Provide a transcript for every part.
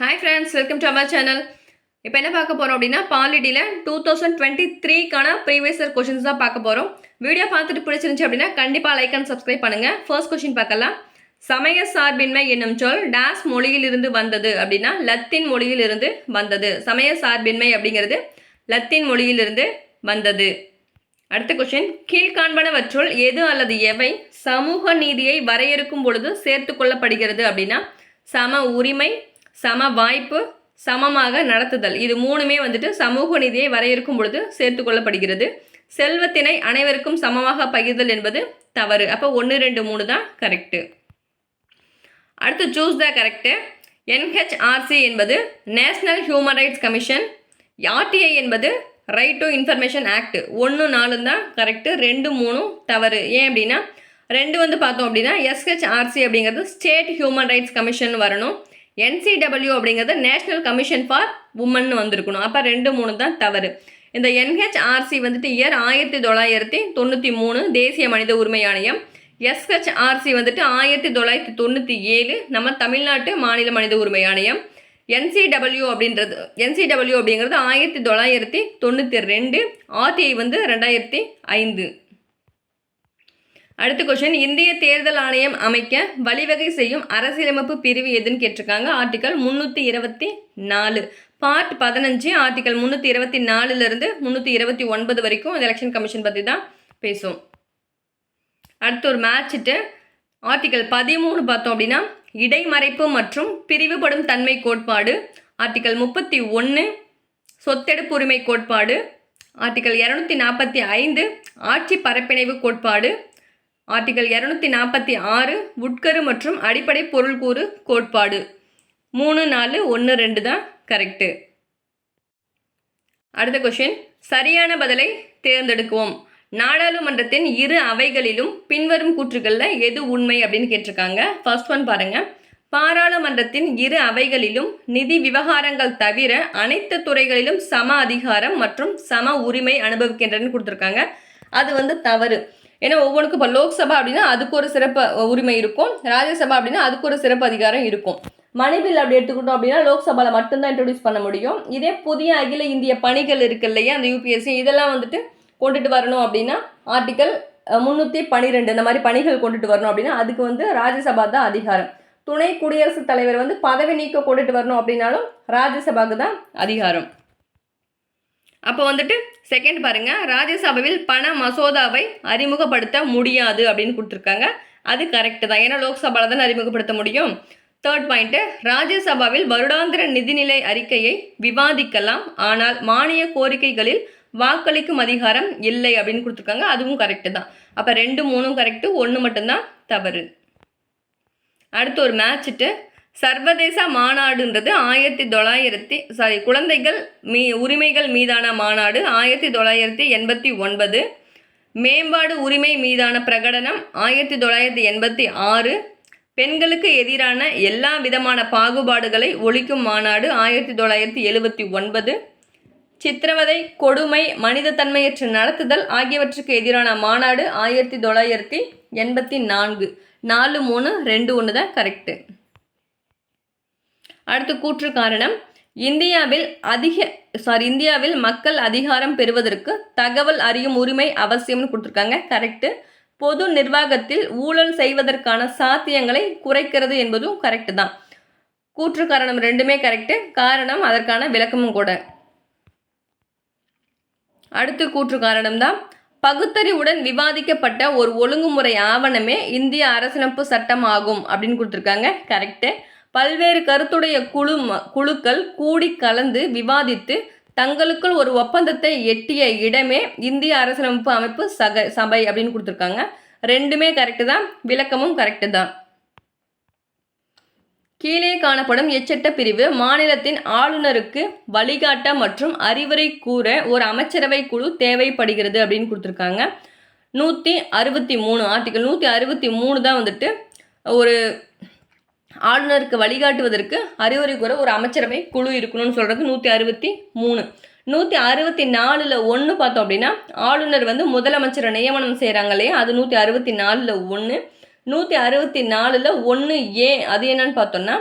Hi friends, welcome to our channel. இப்போ என்ன பார்க்க போறோம் அப்படின்னா பாலிட்டில 2023க்கான ப்ரீவியஸ் இயர் क्वेश्चंस தான் பார்க்க போறோம். வீடியோ பார்த்துட்டு பிடிச்சிருந்துச்சு அப்படின்னா கண்டிப்பா லைக் அண்ட் சப்ஸ்கிரைப் பண்ணுங்க. ஃபர்ஸ்ட் क्वेश्चन பார்க்கலாம். சமய சார்பின்மை என்னும் சொல் டேஸ் மொழியிலிருந்து வந்தது அப்படின்னா லத்தீன் மொழியிலிருந்து வந்தது. சமய சார்பின்மை அப்படிங்கிறது லத்தீன் மொழியிலிருந்து வந்தது. அடுத்த क्वेश्चन கீழ்காண்பனவற்றுள் எது அல்லது எவை சமூக நீதியை வரையறுக்கும் பொழுது சேர்த்து கொள்ளப்படுகிறது அப்படின்னா சம உரிமை, சம வாய்ப்பு, சமமாக நடத்துதல். இது மூணுமே வந்துட்டு சமூக நீதியை வரையறுக்கும் பொழுது சேர்த்து கொள்ளப்படுகிறது. செல்வத்தினை அனைவருக்கும் சமமாக பகிர்தல் என்பது தவறு. அப்போ 1, 2, 3 தான் கரெக்டு. அடுத்து சூஸ் த கரெக்டு. NHRC என்பது national human rights commission. RTI என்பது ரைட் டு இன்ஃபர்மேஷன் ஆக்ட். 1, 4 தான் கரெக்டு, 2, 3 தவறு. ஏன் அப்படின்னா 2 வந்து பார்த்தோம் அப்படின்னா SHRC அப்படிங்கிறது ஸ்டேட் ஹியூமன் ரைட்ஸ் கமிஷன் வரணும். NCW அப்படிங்கிறது நேஷனல் கமிஷன் ஃபார் உமன் வந்திருக்கணும். அப்போ 2, 3 தான் தவறு. இந்த NHRC வந்துட்டு இயர் 1993 தேசிய மனித உரிமை ஆணையம். SHRC வந்துட்டு 1997 நம்ம தமிழ்நாட்டு மாநில மனித உரிமை ஆணையம். NCW அப்படிங்கிறது 1992, RTI வந்து 2005. அடுத்த கொஸ்டின் இந்திய தேர்தல் ஆணையம் அமைக்க வழிவகை செய்யும் அரசியலமைப்பு பிரிவு எதுன்னு கேட்டிருக்காங்க. ஆர்டிகல் 324 பார்ட் 15 ஆர்டிகல் 324 329 வரைக்கும் எலெக்ஷன் கமிஷன் பற்றி தான் பேசும். அடுத்து ஒரு மேட்சிட்டு ஆர்டிகல் 13 பார்த்தோம் அப்படின்னா இடைமறைப்பு மற்றும் பிரிவுபடும் தன்மை கோட்பாடு. ஆர்டிகல் 31 சொத்தெடுப்பு உரிமை கோட்பாடு. ஆர்டிகல் 245 ஆட்சி பரப்பிணைவு கோட்பாடு. ஆர்டிகல் 246 உட்கரு மற்றும் அடிப்படை பொருள்கூறு கோட்பாடு. 3, 4, 1, 2 தான் கரெக்டு. அடுத்த கொஸ்டின் சரியான பதிலை தேர்ந்தெடுக்குவோம். நாடாளுமன்றத்தின் இரு அவைகளிலும் பின்வரும் கூற்றுகளில் எது உண்மை அப்படின்னு கேட்டிருக்காங்க. ஃபர்ஸ்ட் ஒன் பாருங்க. பாராளுமன்றத்தின் இரு அவைகளிலும் நிதி விவகாரங்கள் தவிர அனைத்து துறைகளிலும் சம அதிகாரம் மற்றும் சம உரிமை அனுபவிக்கின்றன்னு கொடுத்துருக்காங்க. அது வந்து தவறு. ஏன்னா ஒவ்வொன்றுக்கும் இப்போ லோக்சபா அப்படின்னா அதுக்கு ஒரு சிறப்பு உரிமை இருக்கும், ராஜ்யசபா அப்படின்னா அதுக்கு ஒரு சிறப்பு அதிகாரம் இருக்கும். மணிபில் அப்படி எடுத்துக்கிட்டோம் அப்படின்னா லோக்சபாவில் மட்டும்தான் இன்ட்ரடியூஸ் பண்ண முடியும். இதே புதிய அகில இந்திய பணிகள் இருக்கு இல்லையா, அந்த UPSC இதெல்லாம் வந்துட்டு கொண்டுட்டு வரணும் அப்படின்னா ஆர்டிகல் 312 இந்த மாதிரி பணிகள் கொண்டுட்டு வரணும் அப்படின்னா அதுக்கு வந்து ராஜ்யசபா தான் அதிகாரம். துணை குடியரசுத் தலைவர் வந்து பதவி நீக்க கொண்டுட்டு வரணும் அப்படின்னாலும் ராஜ்யசபாவுக்கு தான் அதிகாரம். அப்போ வந்துட்டு செகண்ட் பாருங்க, ராஜ்யசபாவில் பண மசோதாவை அறிமுகப்படுத்த முடியாது அப்படின்னு கொடுத்துருக்காங்க. அது கரெக்டு தான், ஏன்னா லோக்சபாவில் தான் அறிமுகப்படுத்த முடியும். தேர்ட் பாயிண்ட்டு, ராஜ்யசபாவில் வருடாந்திர நிதிநிலை அறிக்கையை விவாதிக்கலாம், ஆனால் மானிய கோரிக்கைகளில் வாக்களிக்கும் அதிகாரம் இல்லை அப்படின்னு கொடுத்துருக்காங்க. அதுவும் கரெக்டு தான். அப்போ 2, 3 கரெக்டு, 1 மட்டும்தான் தவறு. அடுத்து ஒரு மேட்சிட்டு சர்வதேச மாநாடுன்றது குழந்தைகள் உரிமைகள் மீதான மாநாடு 1989. மேம்பாடு உரிமை மீதான பிரகடனம் 1986. பெண்களுக்கு எதிரான எல்லா விதமான பாகுபாடுகளை ஒழிக்கும் மாநாடு 1979. சித்திரவதை, கொடுமை, மனித தன்மையற்ற நடத்துதல் ஆகியவற்றுக்கு எதிரான மாநாடு 1984. 4, 3, 2, 1 தான் கரெக்டு. அடுத்து கூற்று காரணம். இந்தியாவில் மக்கள் அதிகாரம் பெறுவதற்கு தகவல் அறியும் உரிமை அவசியம்னு கொடுத்துருக்காங்க. கரெக்டு. பொது நிர்வாகத்தில் ஊழல் செய்வதற்கான சாத்தியங்களை குறைக்கிறது என்பதும் கரெக்டு தான். கூற்று காரணம் ரெண்டுமே கரெக்டு, காரணம் அதற்கான விளக்கமும் கூட. அடுத்து கூற்று காரணம் தான். பகுத்தறிவுடன் விவாதிக்கப்பட்ட ஒரு ஒழுங்குமுறை ஆவணமே இந்திய அரசியலமைப்பு சட்டம் ஆகும் அப்படின்னு கொடுத்துருக்காங்க. கரெக்டு. பல்வேறு கருத்துடைய குழுக்கள் கூடி கலந்து விவாதித்து தங்களுக்குள் ஒரு ஒப்பந்தத்தை எட்டிய இடமே இந்திய அரசியலமைப்பு அமைப்பு சபை அப்படின்னு கொடுத்துருக்காங்க. ரெண்டுமே கரெக்டு தான், விளக்கமும் கரெக்டு தான். கீழே காணப்படும் எச்சட்ட பிரிவு மாநிலத்தின் ஆளுநருக்கு வழிகாட்ட மற்றும் அறிவுரை கூற ஒரு அமைச்சரவை குழு தேவைப்படுகிறது அப்படின்னு கொடுத்துருக்காங்க. 163 ஆர்டிகல் 163 தான் வந்துட்டு ஒரு ஆளுநருக்கு வழிகாட்டுவதற்கு அறிவுரை கூற ஒரு அமைச்சரவை குழு இருக்கணும்னு சொல்கிறது 163. 164 1 பார்த்தோம் அப்படின்னா ஆளுநர் வந்து முதலமைச்சரை நியமனம் செய்கிறாங்க இல்லையா, அது 164 1. 164 1A அது என்னன்னு பார்த்தோம்னா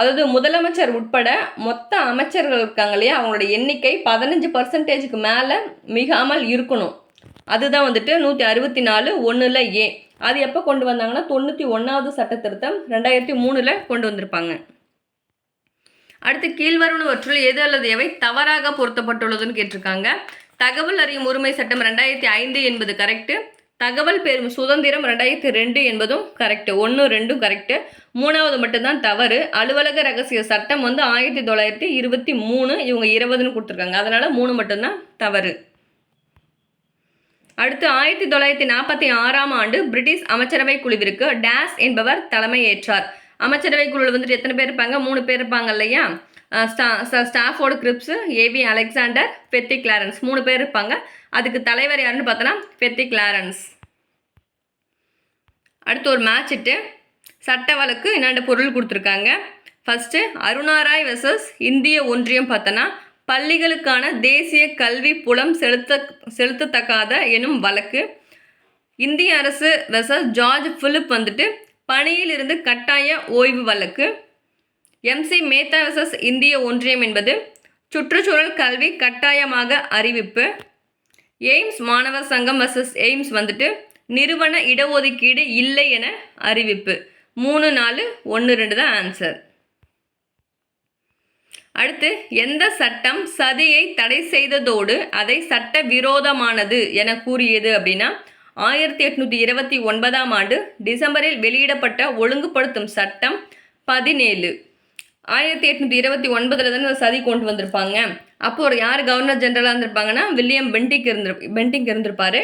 அதாவது முதலமைச்சர் உட்பட மொத்த அமைச்சர்கள் இருக்காங்க இல்லையா, அவங்களோட எண்ணிக்கை 15% மேலே மிகாமல் இருக்கணும். அதுதான் வந்துட்டு 164(1)(a). அது எப்போ கொண்டு வந்தாங்கன்னா 91வது சட்ட திருத்தம் 2003 கொண்டு வந்திருப்பாங்க. அடுத்து கீழ்வருவனவற்றுள் எது அல்லது எவை தவறாக பொருத்தப்பட்டுள்ளதுன்னு கேட்டிருக்காங்க. தகவல் அறியும் உரிமை சட்டம் 2005 என்பது கரெக்டு. தகவல் பெறும் சுதந்திரம் 2002 என்பதும் கரெக்டு. 1, 2 கரெக்டு. 3வது மட்டும்தான் தவறு. அலுவலக ரகசிய சட்டம் 1923, இவங்க 20ன்னு கொடுத்துருக்காங்க. அதனால் 3 மட்டும்தான் தவறு. அடுத்து 1946ஆம் ஆண்டு பிரிட்டிஷ் அமைச்சரவை குழுவிற்கு டேஸ் என்பவர் தலைமையேற்றார். அமைச்சரவை குழுவில் வந்துட்டு எத்தனை பேர் இருப்பாங்க? 3 பேர் இருப்பாங்க இல்லையா? Stafford grips, AV Alexander, பெத்தி Clarence 3 பேர் இருப்பாங்க. அதுக்கு தலைவர் யாருன்னு பார்த்தோன்னா பெத்தி கிளாரன்ஸ். அடுத்து ஒரு மேட்சிட்டு சட்ட வழக்கு என்னென்ன பொருள் கொடுத்துருக்காங்க. ஃபஸ்ட்டு அருணாராய் வெர்சஸ் இந்திய ஒன்றியம் பார்த்தோன்னா பள்ளிகளுக்கான தேசிய கல்வி புலம் செலுத்தத்தக்காத எனும் வழக்கு. இந்திய அரசு வெர்சஸ் ஜார்ஜ் பிலிப் வந்துட்டு பணியிலிருந்து கட்டாய ஓய்வு வழக்கு. MC மேத்தா வெர்சஸ் இந்திய ஒன்றியம் என்பது சுற்றுச்சூழல் கல்வி கட்டாயமாக அறிவிப்பு. எய்ம்ஸ் மாணவர் சங்கம் வெர்சஸ் எய்ம்ஸ் வந்துட்டு நிறுவன இடஒதுக்கீடு இல்லை என அறிவிப்பு. 3, 4, 1, 2 தான் ஆன்சர். அடுத்து எந்த சட்டம் சதியை தடை செய்ததோடு அதை சட்ட விரோதமானது என கூறியது அப்படின்னா 1829ஆம் ஆண்டு டிசம்பரில் வெளியிடப்பட்ட ஒழுங்குபடுத்தும் சட்டம் 17. 1829 தானே சதி கொண்டு வந்திருப்பாங்க. அப்போது யார் கவர்னர் ஜெனரலாக இருந்திருப்பாங்கன்னா வில்லியம் பென்டிங் இருந்திருப்பார்.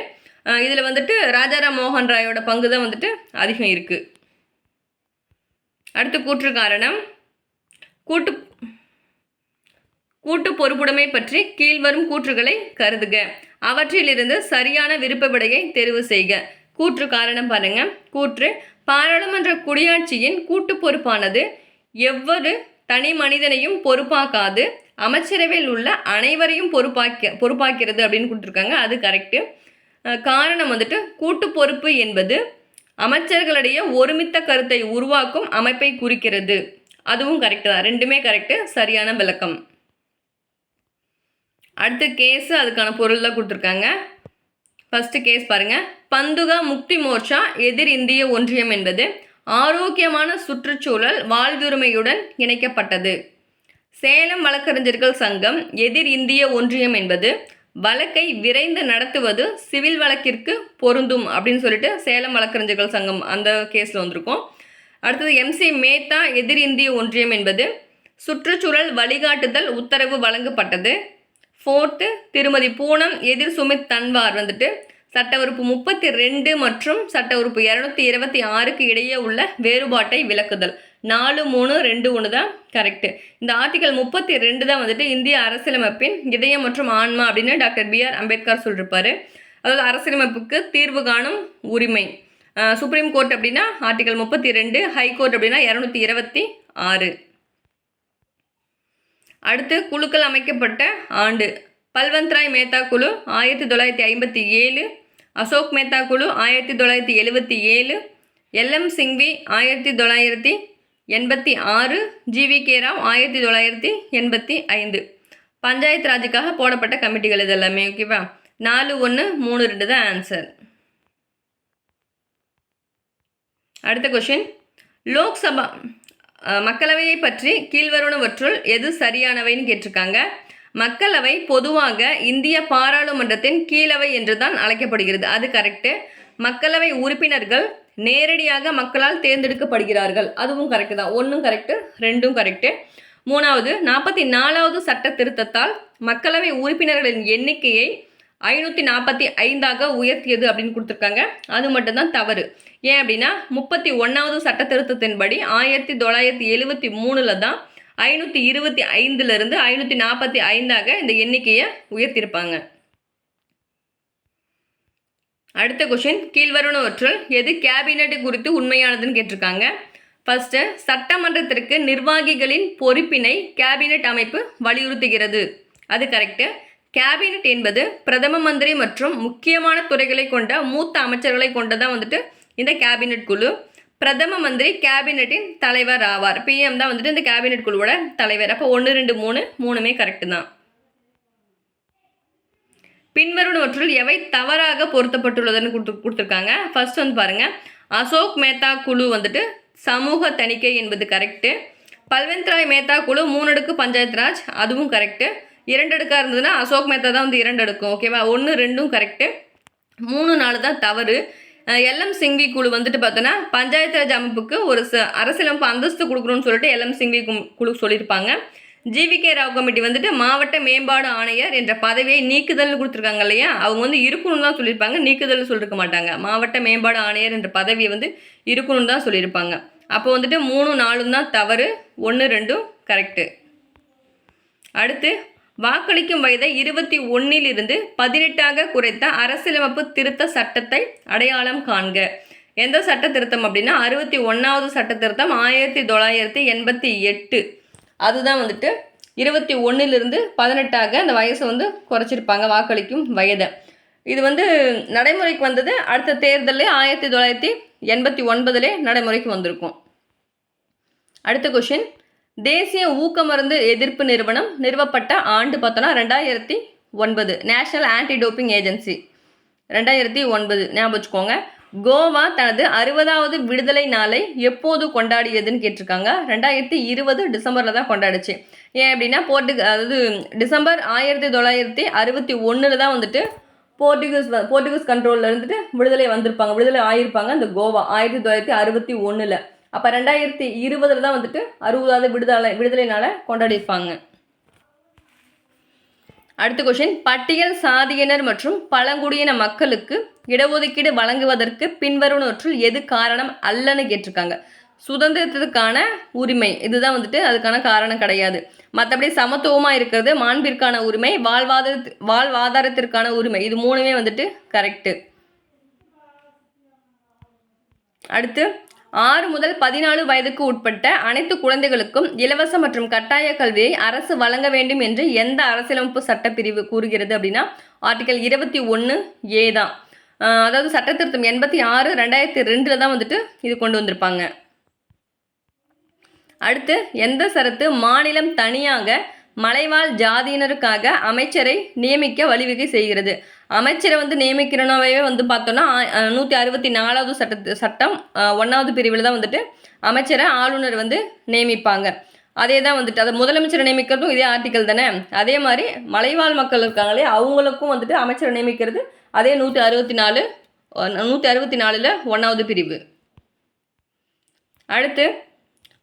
இதில் வந்துட்டு ராஜாராம் மோகன் ராயோட பங்கு தான் வந்துட்டு அதிகம் இருக்குது. அடுத்து கூற்று காரணம். கூட்டு பொறுப்புடைமை பற்றி கீழ்வரும் கூற்றுகளை கருதுக. அவற்றிலிருந்து சரியான விருப்ப விடையை தெரிவு செய்க. கூற்று காரணம் பாருங்க. கூற்று பாராளுமன்ற குடியாட்சியின் கூட்டு பொறுப்பானது எவ்வொரு தனி மனிதனையும் பொறுப்பாக்காது அமைச்சரவையில் உள்ள அனைவரையும் பொறுப்பாக்கிறது அப்படின்னு கொடுத்துருக்காங்க. அது கரெக்டு. காரணம் வந்துட்டு கூட்டு பொறுப்பு என்பது அமைச்சர்களிடையே ஒருமித்த கருத்தை உருவாக்கும் அமைப்பை குறிக்கிறது. அதுவும் கரெக்டு தான். 2மே கரெக்டு. சரியான விளக்கம். அடுத்து கேஸு, அதுக்கான பொருள் தான் கொடுத்துருக்காங்க. ஃபஸ்ட்டு கேஸ் பாருங்கள். பந்துகா முக்தி மோர்ச்சா எதிர் இந்திய ஒன்றியம் என்பது ஆரோக்கியமான சுற்றுச்சூழல் வாழ்வுரிமையுடன் இணைக்கப்பட்டது. சேலம் வழக்கறிஞர்கள் சங்கம் எதிர் இந்திய ஒன்றியம் என்பது வழக்கை விரைந்து நடத்துவது சிவில் வழக்கிற்கு பொருந்தும் அப்படின்னு சொல்லிட்டு சேலம் வழக்கறிஞர்கள் சங்கம் அந்த கேஸில் வந்திருக்கும். அடுத்தது MC மேத்தா எதிர் இந்திய ஒன்றியம் என்பது சுற்றுச்சூழல் வழிகாட்டுதல் உத்தரவு வழங்கப்பட்டது. 4th திருமதி பூனம் எதிர் சுமித் தன்வார் வந்துட்டு சட்ட உறுப்பு 32 மற்றும் சட்ட உறுப்பு 226க்கு இடையே உள்ள வேறுபாட்டை விளக்குதல். 4, 3, 2, 1 தான் கரெக்டு. இந்த ஆர்டிகல் 32 தான் வந்துட்டு இந்திய அரசியலமைப்பின் இதயம் மற்றும் ஆன்மா அப்படின்னு டாக்டர் BR அம்பேத்கர் சொல்லியிருப்பார். அதாவது அரசியலமைப்புக்கு தீர்வு காணும் உரிமை. சுப்ரீம் கோர்ட் அப்படின்னா ஆர்டிகல் 32, ஹைகோர்ட் அப்படின்னா 226. அடுத்து குழுக்கள் அமைக்கப்பட்ட ஆண்டு. பல்வந்த்ராய் மேத்தா குழு 1957, அசோக் மேத்தா குழு 1977, LM சிங்வி 1986, GVK ராவ் 1985. பஞ்சாயத்து ராஜுக்காக போடப்பட்ட கமிட்டிகள் இது எல்லாமே. ஓகேவா? 4, 1, 3, 2 தான் ஆன்சர். அடுத்த கொஷின். லோக்சபா மக்களவையை பற்றி கீழ்வருவனவற்றுள் எது சரியானவைன்னு கேட்டிருக்காங்க. மக்களவை பொதுவாக இந்திய பாராளுமன்றத்தின் கீழவை என்று தான் அழைக்கப்படுகிறது. அது கரெக்டு. மக்களவை உறுப்பினர்கள் நேரடியாக மக்களால் தேர்ந்தெடுக்கப்படுகிறார்கள். அதுவும் கரெக்டு தான். 1 கரெக்டு, 2 கரெக்டு. 3வது 44வது சட்ட திருத்தத்தால் மக்களவை உறுப்பினர்களின் எண்ணிக்கையை 545ஆக உயர்த்தியது அப்படின்னு கொடுத்துருக்காங்க. அது மட்டும்தான் தவறு. ஏன் அப்படின்னா 31வது சட்ட திருத்தத்தின்படி 1973 தான் 525லிருந்து 545ஆக இந்த எண்ணிக்கையை உயர்த்தியிருப்பாங்க. அடுத்த கொஷின். கீழ்வருவனவற்றுள் எது கேபினெட் குறித்து உண்மையானதுன்னு கேட்டிருக்காங்க. ஃபர்ஸ்ட்டு சட்டமன்றத்திற்கு நிர்வாகிகளின் பொறுப்பினை கேபினெட் அமைப்பு வலியுறுத்துகிறது. அது கரெக்டு. கேபினெட் என்பது பிரதம மந்திரி மற்றும் முக்கியமான துறைகளை கொண்ட மூத்த அமைச்சர்களை கொண்டதான் வந்துட்டு இந்த கேபினெட் குழு. பிரதம மந்திரி கேபினெட்டின் தலைவர் ஆவார். பிஎம் தான் வந்துட்டு இந்த கேபினெட் குழுவோட தலைவர். அப்போ 1, 2, 3 மூணுமே கரெக்டு தான். பின்வருவனவற்றுள் எவை தவறாக பொருத்தப்பட்டுள்ளதுன்னு கொடுத்துருக்காங்க. ஃபர்ஸ்ட் வந்து பாருங்க, அசோக் மேத்தா குழு வந்துட்டு சமூக தணிக்கை என்பது கரெக்டு. பல்வந்த் ராய் மேத்தா குழு 3 அடுக்கு பஞ்சாயத்து ராஜ், அதுவும் கரெக்டு. 2 அடுக்காக இருந்ததுன்னா அசோக் மேத்தா தான் வந்து 2 அடுக்கும். ஓகேவா, 1, 2ம் கரெக்டு. 3, 4 தான் தவறு. எல்எம் சிங்வி குழு வந்துட்டு பார்த்தோன்னா பஞ்சாயத்து ராஜ் அமைப்புக்கு ஒரு அரசியலமைப்பு அந்தஸ்து கொடுக்கணும்னு சொல்லிட்டு எல்எம் சிங்வி குழு சொல்லியிருப்பாங்க. ஜிவிகே ராவ் கமிட்டி வந்துட்டு மாவட்ட மேம்பாடு ஆணையர் என்ற பதவியை நீக்குதல்னு கொடுத்துருக்காங்க இல்லையா, அவங்க வந்து இருக்கணும்னு தான் சொல்லியிருப்பாங்க, நீக்குதல்னு சொல்லியிருக்க மாட்டாங்க. மாவட்ட மேம்பாடு ஆணையர் என்ற பதவியை வந்து இருக்கணும்னு தான் சொல்லியிருப்பாங்க. அப்போ வந்துட்டு 3, 4 தான் தவறு, 1, 2ம் கரெக்டு. அடுத்து, வாக்களிக்கும் வயதை 21 18 குறைத்த அரசியலமைப்பு திருத்த சட்டத்தை அடையாளம் காண்க. எந்த சட்ட திருத்தம் அப்படின்னா 61வது சட்ட திருத்தம் 1988. அதுதான் வந்துட்டு 21 18 அந்த வயசை வந்து குறைச்சிருப்பாங்க வாக்களிக்கும் வயதை. இது வந்து நடைமுறைக்கு வந்தது அடுத்த தேர்தலில் 1989 நடைமுறைக்கு வந்திருக்கும். அடுத்த கொஷின், தேசிய ஊக்க மருந்து எதிர்ப்பு நிறுவனம் நிறுவப்பட்ட ஆண்டு பார்த்தோன்னா 2009. நேஷனல் ஆன்டி டோப்பிங் ஏஜென்சி 2009 ஞாபகம் வச்சுக்கோங்க. கோவா தனது 60வது விடுதலை நாளை எப்போது கொண்டாடியதுன்னு கேட்டிருக்காங்க. 2020 டிசம்பரில் தான் கொண்டாடுச்சு. ஏன் அப்படின்னா அதாவது டிசம்பர் 1961 தான் வந்துட்டு போர்ட்டுகீஸ் கண்ட்ரோலில் இருந்துட்டு விடுதலை ஆகியிருப்பாங்க அந்த கோவா 1961. அப்போ 2020 தான் வந்துட்டு 60வது விடுதலை நாளை கொண்டாடியிருப்பாங்க. அடுத்த கொஷின், பட்டியல் சாதியினர் மற்றும் பழங்குடியின மக்களுக்கு இடஒதுக்கீடு வழங்குவதற்கு பின்வருவனவற்றுள் எது காரணம் அல்லன்னு கேட்டிருக்காங்க. சுதந்திரத்திற்கான உரிமை இதுதான் வந்துட்டு அதுக்கான காரணம் கிடையாது. மற்றபடி சமத்துவமாக இருக்கிறது, மாண்பிற்கான உரிமை, வாழ்வாதாரத்திற்கான உரிமை, இது மூணுமே வந்துட்டு கரெக்டு. அடுத்து, 6 முதல் 14 வயதுக்கு உட்பட்ட அனைத்து குழந்தைகளுக்கும் இலவச மற்றும் கட்டாய கல்வியை அரசு வழங்க வேண்டும் என்று எந்த அரசியலமைப்பு சட்டப்பிரிவு கூறுகிறது அப்படின்னா ஆர்டிகல் 21A தான். அதாவது சட்டத்திருத்தம் 86 2002 தான் வந்துட்டு இது கொண்டு வந்திருப்பாங்க. அடுத்து, எந்த சரத்து மாநிலம் தனியாக மலைவாழ் ஜாதியினருக்காக அமைச்சரை நியமிக்க வழிவகை செய்கிறது? அமைச்சரை வந்து நியமிக்கிறனாவே வந்து பார்த்தோன்னா 164வது சட்டம் 1வது பிரிவில் தான் வந்துட்டு அமைச்சரை ஆளுநர் வந்து நியமிப்பாங்க. அதே தான் வந்துட்டு அதை முதலமைச்சரை நியமிக்கிறதும் இதே ஆர்டிக்கல் தானே. அதே மாதிரி மலைவாழ் மக்கள் இருக்காங்களே அவங்களுக்கும் வந்துட்டு அமைச்சரை நியமிக்கிறது அதே 164ல் 1வது பிரிவு. அடுத்து,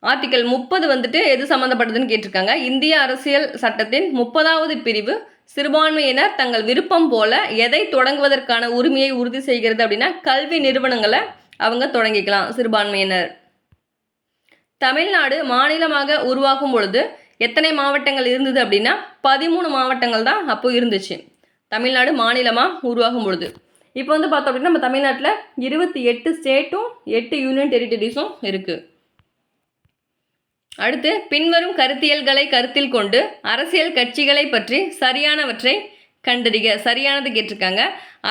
ஆர்டிக்கல் 30 வந்துட்டு எது சம்மந்தப்பட்டதுன்னு கேட்டிருக்காங்க. இந்திய அரசியல் சட்டத்தின் 30வது பிரிவு சிறுபான்மையினர் தங்கள் விருப்பம் போல எதை தொடங்குவதற்கான உரிமையை உறுதி செய்கிறது அப்படின்னா கல்வி நிறுவனங்களை அவங்க தொடங்கிக்கலாம் சிறுபான்மையினர். தமிழ்நாடு மாநிலமாக உருவாக்கும் பொழுது எத்தனை மாவட்டங்கள் இருந்தது அப்படின்னா 13 மாவட்டங்கள் தான் அப்போ இருந்துச்சு தமிழ்நாடு மாநிலமாக உருவாகும் பொழுது. இப்போ வந்து பார்த்தோம் அப்படின்னா நம்ம தமிழ்நாட்டில் 28 ஸ்டேட்டும் 8 யூனியன் டெரிட்டரிஸும் இருக்குது. அடுத்து, பின்வரும் கருத்தியல்களை கருத்தில் கொண்டு அரசியல் கட்சிகளை பற்றி சரியானவற்றை கண்டறிக. சரியானது கேட்டிருக்காங்க.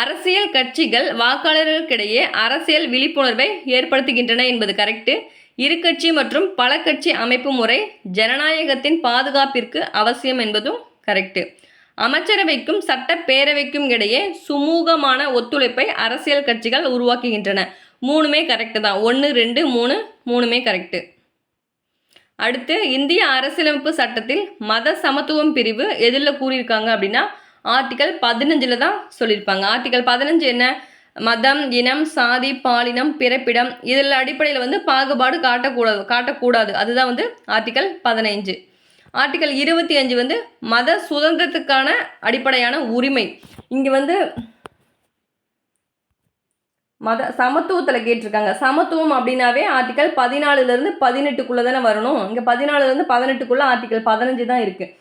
அரசியல் கட்சிகள் வாக்காளர்களுக்கிடையே அரசியல் விழிப்புணர்வை ஏற்படுத்துகின்றன என்பது கரெக்டு. இருகட்சி மற்றும் பல கட்சி அமைப்பு முறை ஜனநாயகத்தின் பாதுகாப்பிற்கு அவசியம் என்பதும் கரெக்டு. அமைச்சரவைக்கும் சட்டப்பேரவைக்கும் இடையே சுமூகமான ஒத்துழைப்பை அரசியல் கட்சிகள் உருவாக்குகின்றன. மூணுமே கரெக்டு தான். 1, 2, 3 மூணுமே கரெக்டு. அடுத்து, இந்திய அரசியலமைப்பு சட்டத்தில் மத சமத்துவம் பிரிவு எதில் கூறியிருக்காங்க அப்படின்னா ஆர்டிக்கல் 15 தான் சொல்லியிருப்பாங்க. ஆர்டிக்கல் 15 என்ன? மதம், இனம், சாதி, பாலினம், பிறப்பிடம் இதில் அடிப்படையில் வந்து பாகுபாடு காட்டக்கூடாது. அதுதான் வந்து ஆர்டிக்கல் 15. ஆர்டிக்கல் 25 வந்து மத சுதந்திரத்துக்கான அடிப்படையான உரிமை. இங்கே வந்து மத சமத்துவத்தில் கேட்டிருக்காங்க. சமத்துவம் அப்படின்னாவே ஆர்டிக்கல் 14 18 தானே வரணும். இங்கே 14 18 ஆர்டிக்கல் 15 தான் இருக்குது.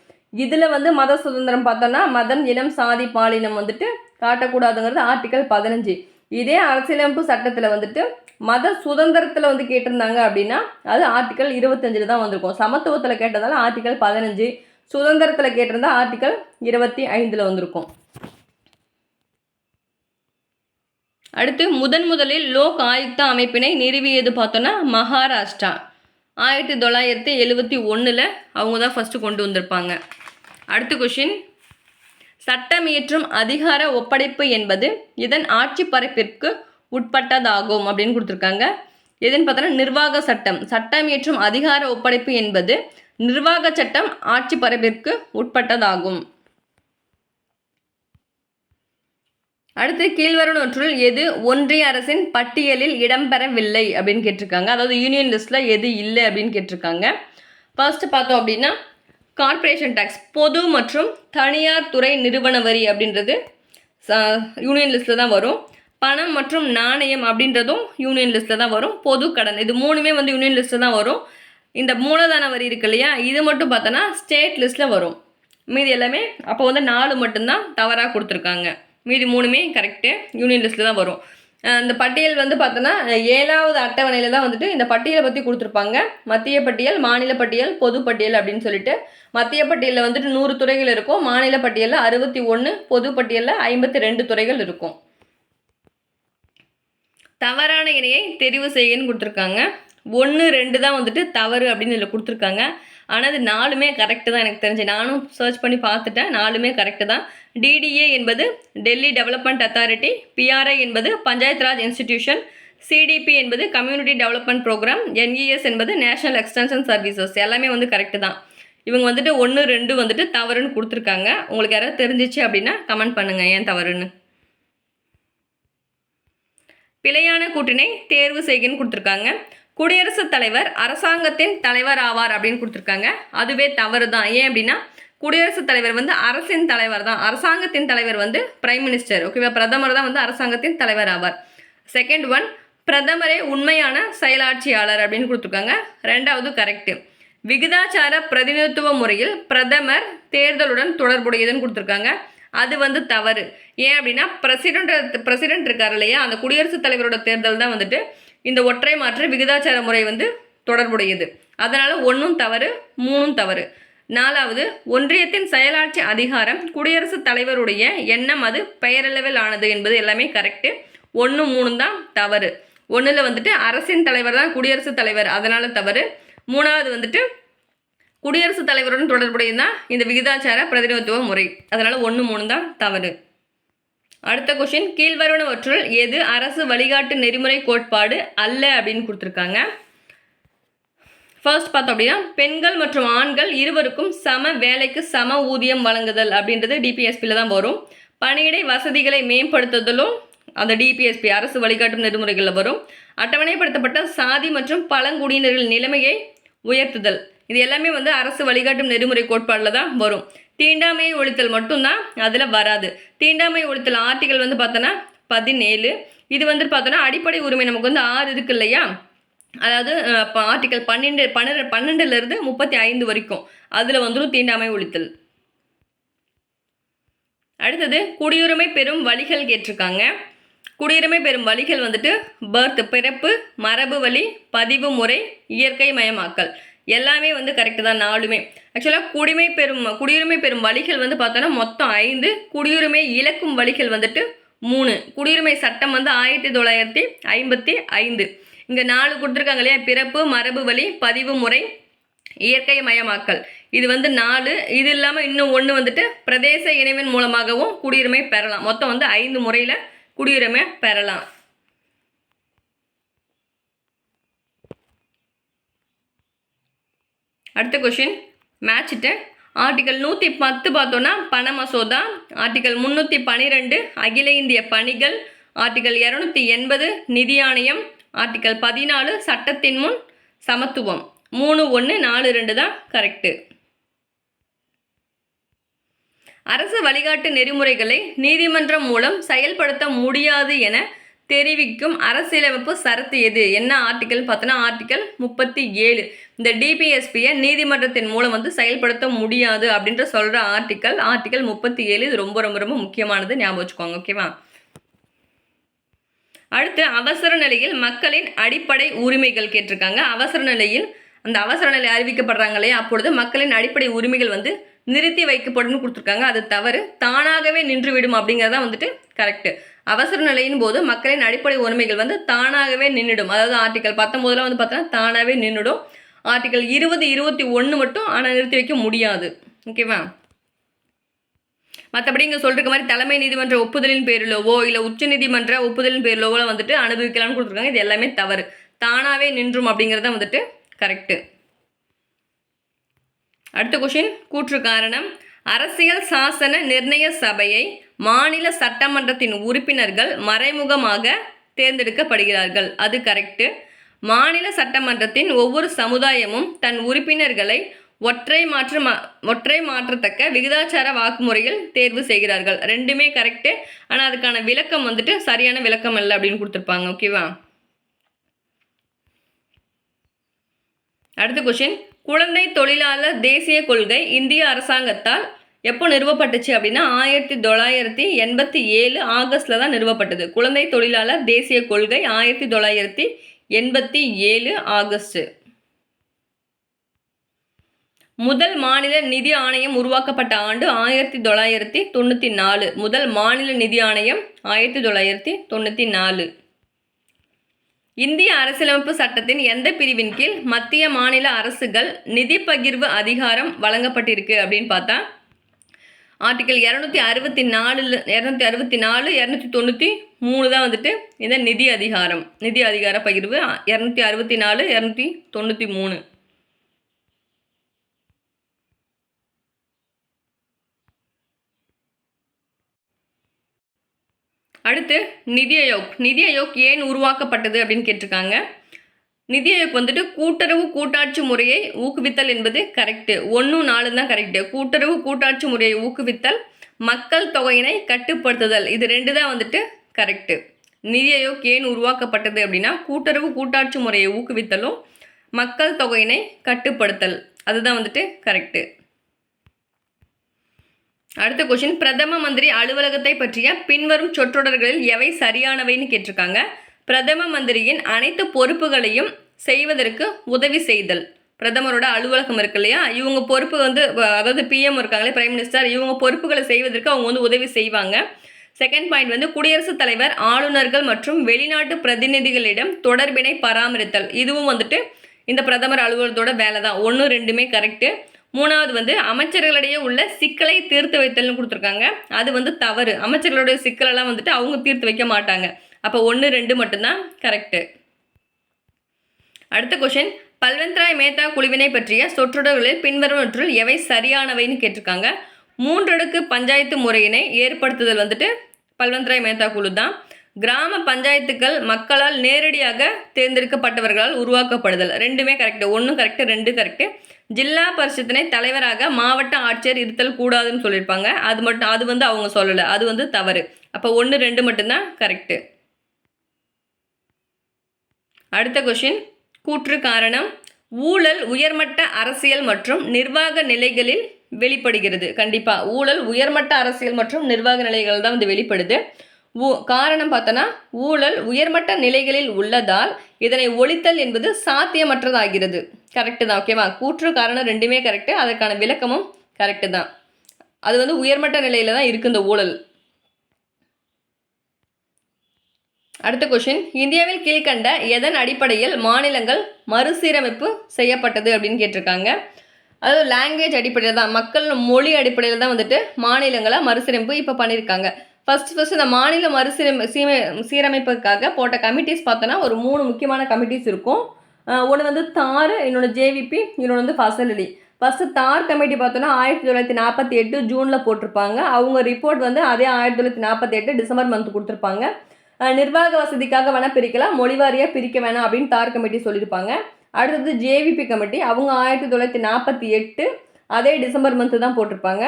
இதில் வந்து மத சுதந்திரம் பார்த்தோன்னா மதம், இனம், சாதி, பாலினம் வந்துட்டு காட்டக்கூடாதுங்கிறது ஆர்டிக்கல் 15. இதே அரசியலமைப்பு சட்டத்தில் வந்துட்டு மத சுதந்திரத்தில் வந்து கேட்டிருந்தாங்க அப்படின்னா அது ஆர்டிக்கல் 25 தான் வந்திருக்கும். சமத்துவத்தில் கேட்டதால ஆர்டிக்கல் 15, சுதந்திரத்தில் கேட்டிருந்தா ஆர்டிக்கல் 25 வந்திருக்கும். அடுத்து முதலில் லோக் ஆயுக்தா அமைப்பினை நிறுவியது பார்த்தோன்னா மகாராஷ்டிரா 1971 அவங்க தான் ஃபஸ்ட்டு கொண்டு வந்திருப்பாங்க. அடுத்த கொஷின், சட்டம் இயற்றும் அதிகார ஒப்படைப்பு என்பது இதன் ஆட்சி பரப்பிற்கு உட்பட்டதாகும் அப்படின்னு கொடுத்துருக்காங்க. எதுன்னு பார்த்தோன்னா நிர்வாக சட்டம். சட்டம் இயற்றும் அதிகார ஒப்படைப்பு என்பது நிர்வாக சட்டம் ஆட்சி பரப்பிற்கு உட்பட்டதாகும். அடுத்து கீழ்வருவனவற்றுள் எது ஒன்றிய அரசின் பட்டியலில் இடம்பெறவில்லை அப்படின்னு கேட்டிருக்காங்க. அதாவது யூனியன் லிஸ்ட்டில் எது இல்லை அப்படின்னு கேட்டிருக்காங்க. ஃபர்ஸ்ட் பார்த்தோம் அப்படின்னா கார்ப்பரேஷன் டேக்ஸ், பொது மற்றும் தனியார் துறை நிறுவன வரி அப்படின்றது யூனியன் லிஸ்ட்டில் தான் வரும். பணம் மற்றும் நாணயம் அப்படின்றதும் யூனியன் லிஸ்ட்டில் தான் வரும். பொது கடன், இது மூணுமே வந்து யூனியன் லிஸ்ட்டில் தான் வரும். இந்த மூலதன வரி இருக்கு இல்லையா, இது மட்டும் பார்த்தோன்னா ஸ்டேட் லிஸ்ட்டில் வரும். மீதி எல்லாமே அப்போ வந்து 4 மட்டும்தான் தவறாக கொடுத்துருக்காங்க. மீதி 3மே கரெக்டு, யூனியன் லிஸ்ட்டில் தான் வரும். இந்த பட்டியல் வந்து பார்த்தோன்னா 7வது அட்டவணையில் தான் வந்துட்டு இந்த பட்டியலை பற்றி கொடுத்துருப்பாங்க. மத்திய பட்டியல், மாநில பட்டியல், பொது பட்டியல் அப்படின்னு சொல்லிட்டு. மத்திய பட்டியலில் வந்துட்டு 100 துறைகள் இருக்கும். மாநில பட்டியலில் 61, பொது பட்டியலில் 52 துறைகள் இருக்கும். தவறான இணையை தெரிவு செய்யன்னு கொடுத்துருக்காங்க. 1, 2 தான் வந்துட்டு தவறு அப்படின்னு இதில் கொடுத்துருக்காங்க. ஆனால் அது 4மே கரெக்டு தான் எனக்கு தெரிஞ்சு. நானும் சர்ச் பண்ணி பார்த்துட்டேன், 4மே கரெக்டு தான். டிடிஏ என்பது டெல்லி டெவலப்மெண்ட் அத்தாரிட்டி, பிஆர்ஐ என்பது பஞ்சாயத் ராஜ் இன்ஸ்டிடியூஷன், சிடிபி என்பது கம்யூனிட்டி டெவலப்மெண்ட் ப்ரோக்ராம், என்இஎஸ் என்பது நேஷனல் எக்ஸ்டென்ஷன் சர்வீசஸ். எல்லாமே வந்து கரெக்டு தான். இவங்க வந்துட்டு 1, 2 வந்துட்டு தவறுன்னு கொடுத்துருக்காங்க. உங்களுக்கு யாராவது தெரிஞ்சிச்சு அப்படின்னா கமெண்ட் பண்ணுங்கள் ஏன் தவறுன்னு. பிழையான கூட்டினை தேர்வு செய்கன்னு கொடுத்துருக்காங்க. குடியரசுத் தலைவர் அரசாங்கத்தின் தலைவர் ஆவார் அப்படின்னு கொடுத்துருக்காங்க. அதுவே தவறு தான். ஏன் அப்படின்னா குடியரசுத் தலைவர் வந்து அரசின் தலைவர் தான். அரசாங்கத்தின் தலைவர் வந்து பிரைம் மினிஸ்டர். ஓகேவா, பிரதமர் தான் வந்து அரசாங்கத்தின் தலைவர் ஆவார். செகண்ட் ஒன், பிரதமரே உண்மையான செயலாட்சியாளர் அப்படின்னு கொடுத்துருக்காங்க. 2வது கரெக்டு. விகிதாச்சார பிரதிநிதித்துவ முறையில் பிரதமர் தேர்தலுடன் தொடர்புடையதுன்னு கொடுத்துருக்காங்க. அது வந்து தவறு. ஏன் அப்படின்னா பிரசிடென்ட் இருக்கார் இல்லையா, அந்த குடியரசுத் தலைவரோட தேர்தல் தான் வந்துட்டு இந்த ஒற்றை மாற்று விகிதாச்சார முறை வந்து தொடர்புடையது. அதனால் 1ம் தவறு, 3ம் தவறு. 4வது, ஒன்றியத்தின் செயலாட்சி அதிகாரம் குடியரசுத் தலைவருடைய எண்ணம் அது பெயரளவில் ஆனது என்பது எல்லாமே கரெக்டு. 1, 3 தான் தவறு. 1ல் வந்துட்டு அரசின் தலைவர் தான் குடியரசுத் தலைவர், அதனால் தவறு. 3வது வந்துட்டு குடியரசுத் தலைவருடன் தொடர்புடையது தான் இந்த விகிதாச்சார பிரதிநிதித்துவ முறை, அதனால் 1, 3 தான் தவறு. அடுத்த கொஷின், கீழ்வருவனவற்றுள் எது அரசு வழிகாட்டு நெறிமுறை கோட்பாடு அல்ல அப்படின்னு கொடுத்துருக்காங்க. ஃபர்ஸ்ட் பார்த்தோம் அப்படின்னா பெண்கள் மற்றும் ஆண்கள் இருவருக்கும் சம வேலைக்கு சம ஊதியம் வழங்குதல் அப்படின்றது டிபிஎஸ்பியில் தான் வரும். பணியிடை வசதிகளை மேம்படுத்துதலும் அந்த டிபிஎஸ்பி அரசு வழிகாட்டும் நெறிமுறைகளில் வரும். அட்டவணைப்படுத்தப்பட்ட சாதி மற்றும் பழங்குடியினர்கள் நிலைமையை உயர்த்துதல், இது எல்லாமே வந்து அரசு வழிகாட்டும் நெறிமுறை கோட்பாடில் தான் வரும். தீண்டாமையை ஒழித்தல் மட்டும்தான் அதில் வராது. தீண்டாமை ஒழித்தல் ஆர்டிகல் வந்து பார்த்தோன்னா 17. இது வந்து பார்த்தோன்னா அடிப்படை உரிமை நமக்கு வந்து 6 இருக்கு இல்லையா, அதாவது ஆர்டிகல் 12 35 வரைக்கும் அதில் வந்துடும் தீண்டாமை ஒழித்தல். அடுத்தது குடியுரிமை பெறும் வழிகள் கேட்டிருக்காங்க. குடியுரிமை பெறும் வழிகள் வந்துட்டு பர்த், பிறப்பு, மரபு வழி, பதிவு முறை, இயற்கை மயமாக்கல், எல்லாமே வந்து கரெக்டு தான் 4மே. ஆக்சுவலாக குடியுரிமை பெறும் வழிகள் வந்து பார்த்தோன்னா மொத்தம் 5. குடியுரிமை இழக்கும் வழிகள் வந்துட்டு 3. குடியுரிமை சட்டம் வந்து 1955. இங்கே 4 கொடுத்துருக்காங்க இல்லையா, பிறப்பு, மரபு வழி, பதிவு முறை, இயற்கை மயமாக்கல், இது வந்து 4. இது இல்லாமல் இன்னும் 1 வந்துட்டு பிரதேச இணைவின் மூலமாகவும் குடியுரிமை பெறலாம். மொத்தம் வந்து 5 முறையில் குடியுரிமை பெறலாம். அடுத்த கொஷின் மேட்சிட்டு. ஆர்டிகல் 110 பார்த்தோன்னா பண மசோதா, ஆர்டிகல் 312 அகில இந்திய பணிகள், ஆர்டிகல் 280 நிதி ஆணையம், ஆர்டிகல் 14 சட்டத்தின் முன் சமத்துவம். 3, 1, 4, 2 தான் கரெக்டு. அரசு வழிகாட்டு நெறிமுறைகளை நீதிமன்றம் மூலம் செயல்படுத்த முடியாது என தெரிவிக்கும் அரசியலமைப்பு சரத்து எது? என்ன ஆர்டிகல் பார்த்தோன்னா ஆர்டிகல் 37. இந்த டிபிஎஸ்பியை நீதிமன்றத்தின் மூலம் வந்து செயல்படுத்த முடியாது அப்படின்ற சொல்கிற ஆர்டிகல் 37. இது ரொம்ப ரொம்ப ரொம்ப முக்கியமானது, ஞாபகம் வச்சுக்கோங்க. ஓகேவா. அடுத்து அவசர நிலையில் மக்களின் அடிப்படை உரிமைகள் கேட்டிருக்காங்க. அவசர நிலையில் அந்த அவசர நிலை அறிவிக்கப்படுறாங்க இல்லையா, அப்பொழுது மக்களின் அடிப்படை உரிமைகள் வந்து நிறுத்தி வைக்கப்படும் கொடுத்துருக்காங்க. அது தவறு. தானாகவே நின்றுவிடும் அப்படிங்கிறதான் வந்துட்டு கரெக்டு. அவசர நிலையின் போது மக்களின் அடிப்படை உரிமைகள் வந்து தானாகவே நின்றுடும். அதாவது ஆர்டிகல் 19 வந்து பார்த்தோன்னா தானாகவே நின்றுடும். ஆர்டிகல் 20, 21 மட்டும் ஆனால் நிறுத்தி வைக்க முடியாது. ஓகேவா? மற்றபடி இங்கே சொல்லிருக்க மாதிரி தலைமை நீதிமன்ற ஒப்புதலின் பேரிலோவோ இல்லை உச்ச நீதிமன்ற ஒப்புதலின் பேரிலோவோ வந்துட்டு அனுபவிக்கலாம்னு கொடுத்துருக்காங்க. இது எல்லாமே தவறு. தானாகவே நின்றும் அப்படிங்கிறது தான் வந்துட்டு கரெக்டு. அடுத்த கொஷின், கூற்று காரணம். அரசியல் சாசன நிர்ணய சபையை மாநில சட்டமன்றத்தின் உறுப்பினர்கள் மறைமுகமாக தேர்ந்தெடுக்கப்படுகிறார்கள். அது கரெக்டு. மாநில சட்டமன்றத்தின் ஒவ்வொரு சமுதாயமும் தன் உறுப்பினர்களை ஒற்றை மாற்றத்தக்க விகிதாச்சார வாக்குமுறையில் தேர்வு செய்கிறார்கள். ரெண்டுமே கரெக்டு. ஆனால் அதுக்கான விளக்கம் வந்துட்டு சரியான விளக்கம் இல்லை அப்படின்னு கொடுத்துருப்பாங்க. ஓகேவா? அடுத்த கொஸ்டின், குழந்தை தொழிலாளர் தேசிய கொள்கை இந்திய அரசாங்கத்தால் எப்போ நிறுவப்பட்டுச்சு அப்படின்னா 1987 ஆகஸ்டில் தான் நிறுவப்பட்டது. குழந்தை தொழிலாளர் தேசிய கொள்கை 1987 ஆகஸ்ட். முதல் மாநில நிதி ஆணையம் உருவாக்கப்பட்ட ஆண்டு 1994. முதல் மாநில நிதி ஆணையம் 1994. இந்திய அரசியலமைப்பு சட்டத்தின் எந்த பிரிவின் கீழ் மத்திய மாநில அரசுகள் நிதி பகிர்வு அதிகாரம் வழங்கப்பட்டிருக்கு அப்படின்னு பார்த்தா ஆர்டிகல் 264, 293 தான் வந்துட்டு இந்த நிதி அதிகார பகிர்வு. 264, 293. அடுத்து நிதி ஆயோக் ஏன் உருவாக்கப்பட்டது அப்படின்னு கேட்டிருக்காங்க. நிதி ஆயோக் வந்துட்டு கூட்டுறவு கூட்டாட்சி முறையை ஊக்குவித்தல் என்பது கரெக்டு. 1, 4 தான் கரெக்டு. கூட்டுறவு கூட்டாட்சி முறையை ஊக்குவித்தல், மக்கள் தொகையினை கட்டுப்படுத்துதல், இது 2 தான் வந்துட்டு கரெக்டு. நிதி ஆயோக் ஏன் உருவாக்கப்பட்டது அப்படின்னா கூட்டுறவு கூட்டாட்சி முறையை ஊக்குவித்தலும் மக்கள் தொகையினை கட்டுப்படுத்தல், அதுதான் வந்துட்டு கரெக்டு. அடுத்த கொஸ்டின், பிரதம மந்திரி அலுவலகத்தை பற்றிய பின்வரும் சொற்றொடர்களில் எவை சரியானவைன்னு கேட்டிருக்காங்க. பிரதம மந்திரியின் அனைத்து பொறுப்புகளையும் செய்வதற்கு உதவி செய்தல். பிரதமரோட அலுவலகம் இருக்கு இல்லையா, இவங்க பொறுப்பு வந்து அதாவது பிஎம் இருக்காங்களே, பிரைம் மினிஸ்டர், இவங்க பொறுப்புகளை செய்வதற்கு அவங்க வந்து உதவி செய்வாங்க. செகண்ட் பாயிண்ட் வந்து குடியரசுத் தலைவர் ஆளுநர்கள் மற்றும் வெளிநாட்டு பிரதிநிதிகளிடம் தொடர்பினை பராமரித்தல். இதுவும் வந்துட்டு இந்த பிரதமர் அலுவலகத்தோட வேலை தான். 1, 2மே கரெக்டு. மூணாவது வந்து அமைச்சர்களிடையே உள்ள சிக்கலை தீர்த்து வைத்தல்னு கொடுத்துருக்காங்க. அது வந்து தவறு. அமைச்சர்களுடைய சிக்கலெல்லாம் வந்துட்டு அவங்க தீர்த்து வைக்க மாட்டாங்க. அப்போ 1, 2 மட்டும்தான் கரெக்டு. அடுத்த கொஸ்டின், பல்வந்த்ராய் மேத்தா குழுவினை பற்றிய சொற்றொடர்களில் பின்வருவற்றுள் எவை சரியானவைன்னு கேட்டிருக்காங்க. 3 அடுக்கு பஞ்சாயத்து முறையினை ஏற்படுத்துதல் வந்துட்டு பல்வந்த்ராய் மேத்தா குழு தான். கிராம பஞ்சாயத்துக்கள் மக்களால் நேரடியாக தேர்ந்தெடுக்கப்பட்டவர்களால் உருவாக்கப்படுதல், 2மே கரெக்டு. 1 correct, 2 correct. ஜில்லா பரிஷத்தினை தலைவராக மாவட்ட ஆட்சியர் இருத்தல் கூடாதுன்னு சொல்லியிருப்பாங்க. அது வந்து அவங்க சொல்லலை, அது வந்து தவறு. அப்போ 1, 2 மட்டும்தான் கரெக்டு. அடுத்த கொஸ்டின், கூற்று காரணம். ஊழல் உயர்மட்ட அரசியல் மற்றும் நிர்வாக நிலைகளில் வெளிப்படுகிறது. கண்டிப்பாக ஊழல் உயர்மட்ட அரசியல் மற்றும் நிர்வாக நிலைகள் தான் வந்து வெளிப்படுது. காரணம் பார்த்தோன்னா ஊழல் உயர்மட்ட நிலைகளில் உள்ளதால் இதனை ஒழித்தல் என்பது சாத்தியமற்றதாகிறது. கரெக்டு தான். ஓகேவா? கூற்று காரணம் 2மே கரெக்டு. அதற்கான விளக்கமும் கரெக்டு தான். அது வந்து உயர்மட்ட நிலையில் தான் இருக்குது இந்த ஊழல். அடுத்த கொஸ்டின், இந்தியாவில் கீழ்கண்ட எதன் அடிப்படையில் மாநிலங்கள் மறுசீரமைப்பு செய்யப்பட்டது அப்படின்னு கேட்டிருக்காங்க. அதாவது லாங்குவேஜ் அடிப்படையில் தான், மக்கள் மொழி அடிப்படையில் தான் வந்துட்டு மாநிலங்களை மறுசீரமைப்பு இப்போ பண்ணியிருக்காங்க. ஃபர்ஸ்ட் இந்த மாநில சீரமைப்புக்காக போட்ட கமிட்டிஸ் பார்த்தோன்னா ஒரு 3 முக்கியமான கமிட்டிஸ் இருக்கும். ஒன்று வந்து தார், இன்னொன்று ஜேவிபி, இன்னொன்று வந்து ஃபசலி. ஃபஸ்ட்டு தார் கமிட்டி பார்த்தோன்னா 1948 ஜூனில் போட்டிருப்பாங்க. அவங்க ரிப்போர்ட் வந்து அதே 1948 டிசம்பர் மந்த் கொடுத்துருப்பாங்க. நிர்வாக வசதிக்காக வேணால் பிரிக்கலாம், மொழிவாரியாக பிரிக்க வேணாம் அப்படின்னு தார் கமிட்டி சொல்லியிருப்பாங்க. அடுத்தது ஜேவிபி கமிட்டி, அவங்க 1948 அதே டிசம்பர் மந்த்து தான் போட்டிருப்பாங்க.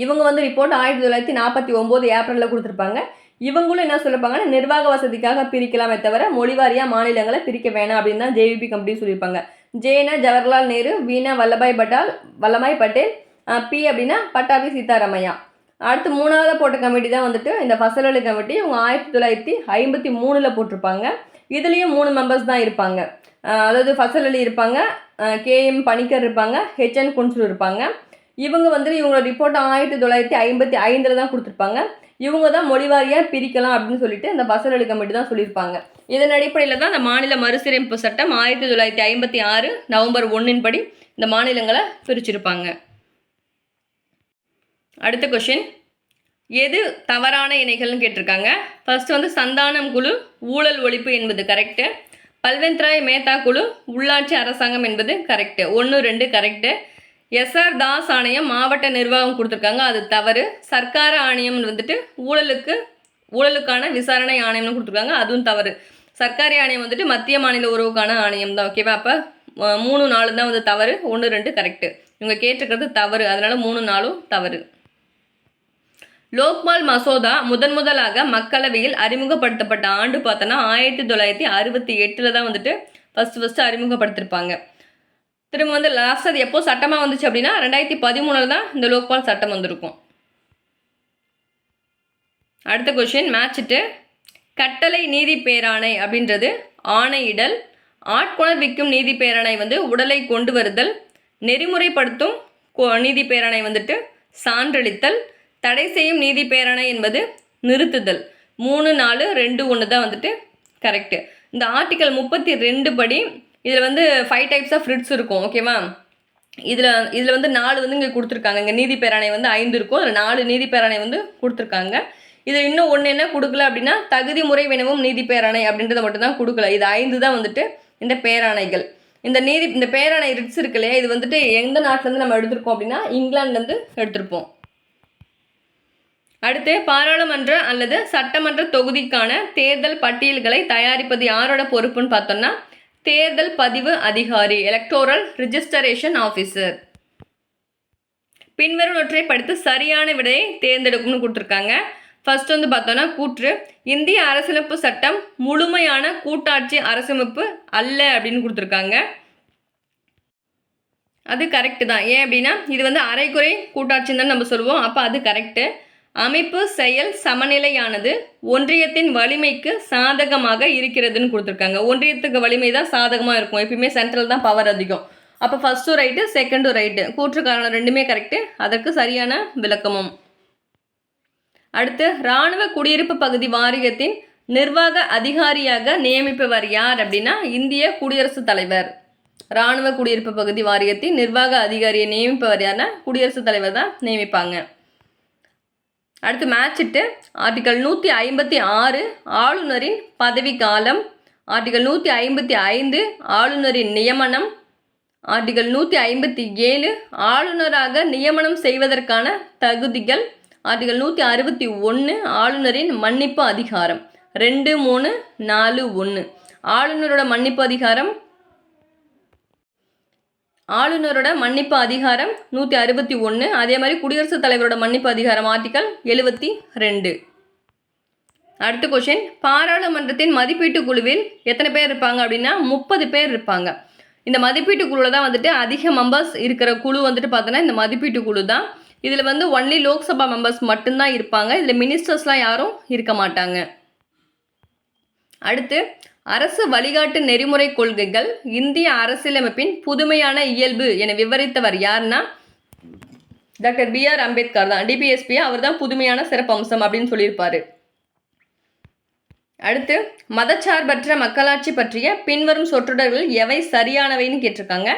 இவங்க வந்து ரிப்போர்ட் 1949 ஏப்ரலில் கொடுத்துருப்பாங்க. இவங்களும் என்ன சொல்லியிருப்பாங்கன்னா நிர்வாக வசதிக்காக பிரிக்கலாமே தவிர மொழிவாரியாக மாநிலங்களை பிரிக்க வேணாம் அப்படின்னு தான் ஜேவிபி கமிட்டி சொல்லியிருப்பாங்க. ஜேனா ஜவஹர்லால் நேரு, வீணா வல்லபாய் பட்டேல், பி அப்படின்னா பட்டாபி சீதாராமையா. அடுத்து 3ஆவது போட்ட கமிட்டி தான் வந்துட்டு இந்த ஃபசல் கமிட்டி. இவங்க 1953 போட்டிருப்பாங்க. இதுலேயும் 3 மெம்பர்ஸ் தான் இருப்பாங்க. அதாவது ஃபசல் அலி இருப்பாங்க, KM பணிக்கர் இருப்பாங்க, HN குன்சூர் இருப்பாங்க. இவங்க வந்து இவங்களோட ரிப்போர்ட் 1955 தான் கொடுத்துருப்பாங்க. இவங்க தான் மொழிவாரியாக பிரிக்கலாம் அப்படின்னு சொல்லிட்டு இந்த பசரளி கமிட்டி தான் சொல்லியிருப்பாங்க. இதன் அடிப்படையில் தான் இந்த மாநில மறுசீரமைப்பு சட்டம் 1956 நவம்பர் 1 படி இந்த மாநிலங்களை பிரிச்சிருப்பாங்க. அடுத்த கொஷின், எது தவறான இணைகள்னு கேட்டிருக்காங்க. ஃபர்ஸ்ட் வந்து சந்தானம் குழு ஊழல் ஒழிப்பு என்பது கரெக்டு. பல்வந்த்ராய் மேத்தா குழு உள்ளாட்சி அரசாங்கம் என்பது கரெக்டு. 1, 2 கரெக்டு. எஸ்ஆர் தாஸ் ஆணையம் மாவட்ட நிர்வாகம் கொடுத்துருக்காங்க, அது தவறு. சர்க்கார ஆணையம் வந்துட்டு ஊழலுக்கான விசாரணை ஆணையம்னு கொடுத்துருக்காங்க, அதுவும் தவறு. சர்க்காரி ஆணையம் வந்துட்டு மத்திய மாநில உறவுக்கான ஆணையம் தான். ஓகேவா? அப்போ 3, 4 தான் வந்து தவறு, 1, 2 கரெக்டு. இவங்க கேட்டிருக்கிறது தவறு, அதனால 3, 4 தவறு. லோக்பால் மசோதா முதலாக மக்களவையில் அறிமுகப்படுத்தப்பட்ட ஆண்டு பார்த்தோன்னா 1968 தான் வந்துட்டு ஃபர்ஸ்ட் அறிமுகப்படுத்திருப்பாங்க. திரும்ப வந்து லாஸ்ட் அது எப்போ சட்டமாக வந்துச்சு அப்படின்னா 2013 தான் இந்த லோக்பால் சட்டம் வந்திருக்கும். அடுத்த கொஷின் மேட்சிட்டு, கட்டளை நீதி பேராணை அப்படின்றது ஆணையிடல், ஆட்கொணர்விக்கும் நீதி பேராணை வந்து உடலை கொண்டு வருதல், நெறிமுறைப்படுத்தும் நீதி பேராணை வந்துட்டு சான்றளித்தல், தடை செய்யும் நீதி பேராணை என்பது நிறுத்துதல். 3, 4, 2, 1 தான் வந்துட்டு கரெக்டு. இந்த ஆர்டிக்கல் 32 படி இதில் வந்து 5 டைப்ஸ் ஆஃப் ரிட்ஸ் இருக்கும். ஓகேவா? இதில் வந்து 4 வந்து இங்கே கொடுத்துருக்காங்க. இங்கே நீதி பேராணை வந்து 5 இருக்கும், அதில் 4 நீதி பேராணை வந்து கொடுத்துருக்காங்க. இதில் இன்னும் ஒன்று என்ன கொடுக்கல அப்படின்னா தகுதி முறை வினவும் நீதி பேராணை அப்படின்றத மட்டும்தான் கொடுக்கல. இது 5 தான் வந்துட்டு இந்த பேராணைகள். இந்த பேராணை ரிட்ஸ் இருக்கு இல்லையா, இது வந்துட்டு எந்த நாட்டிலேருந்து நம்ம எடுத்திருக்கோம் அப்படின்னா இங்கிலாந்துலேருந்து எடுத்திருப்போம். அடுத்து, பாராளுமன்ற அல்லது சட்டமன்ற தொகுதிக்கான தேர்தல் பட்டியல்களை தயாரிப்பது யாரோட பொறுப்புன்னு பார்த்தோம்னா தேர்தல் பதிவு அதிகாரி, எலக்டோரல் ரிஜிஸ்டரேஷன் ஆஃபீஸர். பின்வருவற்றை படித்து சரியான விடையை தேர்ந்தெடுக்கும்னு கொடுத்துருக்காங்க. ஃபர்ஸ்ட் வந்து பார்த்தோன்னா கூற்று, இந்திய அரசியலமைப்பு சட்டம் முழுமையான கூட்டாட்சி அரசமைப்பு அல்ல அப்படின்னு கொடுத்துருக்காங்க. அது கரெக்டு தான். ஏன் அப்படின்னா இது வந்து அரைக்குறை கூட்டாட்சின்னு தான் நம்ம சொல்லுவோம், அப்போ அது கரெக்டு. அமைப்பு செயல் சமநிலையானது ஒன்றியத்தின் வலிமைக்கு சாதகமாக இருக்கிறதுன்னு கொடுத்துருக்காங்க. ஒன்றியத்துக்கு வலிமை தான் சாதகமாக இருக்கும், எப்பயுமே சென்ட்ரல் தான் பவர் அதிகம். அப்போ ஃபர்ஸ்ட்டும் ரைட்டு, செகண்டும் ரைட்டு, கூற்று காரணம் ரெண்டுமே கரெக்டு, அதற்கு சரியான விளக்கமும். அடுத்து, இராணுவ குடியிருப்பு பகுதி வாரியத்தின் நிர்வாக அதிகாரியாக நியமிப்பவர் யார் அப்படின்னா இந்திய குடியரசுத் தலைவர். இராணுவ குடியிருப்பு பகுதி வாரியத்தின் நிர்வாக அதிகாரியை நியமிப்பவர் யாருன்னா குடியரசுத் தலைவர் தான் நியமிப்பாங்க. அடுத்து மேட்சிட்டு, ஆர்டிகல் 156 ஆளுநரின் பதவி காலம், ஆர்டிகல் 155 ஆளுநரின் நியமனம், ஆர்டிகல் 157 ஆளுநராக நியமனம் செய்வதற்கான தகுதிகள், ஆர்டிகல் 161 ஆளுநரின் மன்னிப்பு அதிகாரம். 2, 3, 4, 1 ஆளுநரோட மன்னிப்பு அதிகாரம். ஆளுநரோட மன்னிப்பு அதிகாரம் 161. அதே மாதிரி குடியரசுத் தலைவரோட மன்னிப்பு அதிகாரம் ஆர்டிகல் 72. அடுத்த கொஷின், பாராளுமன்றத்தின் மதிப்பீட்டு குழுவில் எத்தனை பேர் இருப்பாங்க அப்படின்னா 30 பேர் இருப்பாங்க. இந்த மதிப்பீட்டு குழுவில் தான் வந்துட்டு அதிக மெம்பர்ஸ் இருக்கிற குழு வந்துட்டு பார்த்தோன்னா இந்த மதிப்பீட்டு குழு தான். இதில் வந்து ஒன்லி லோக்சபா மெம்பர்ஸ் மட்டும்தான் இருப்பாங்க, இதில் மினிஸ்டர்ஸ்லாம் யாரும் இருக்க மாட்டாங்க. அடுத்து, அரசு வழிகாட்டு நெறிமுறை கொள்கைகள் இந்திய அரசியலமைப்பின் புதுமையான இயல்பு என விவரித்தவர் யாருன்னா டாக்டர் BR அம்பேத்கர் தான். DPSP அவர் தான் புதுமையான சிறப்பம்சம் அப்படின்னு சொல்லியிருப்பாரு. அடுத்து, மதச்சார்பற்ற மக்களாட்சி பற்றிய பின்வரும் சொற்றொடர்கள் எவை சரியானவைன்னு கேட்டிருக்காங்க.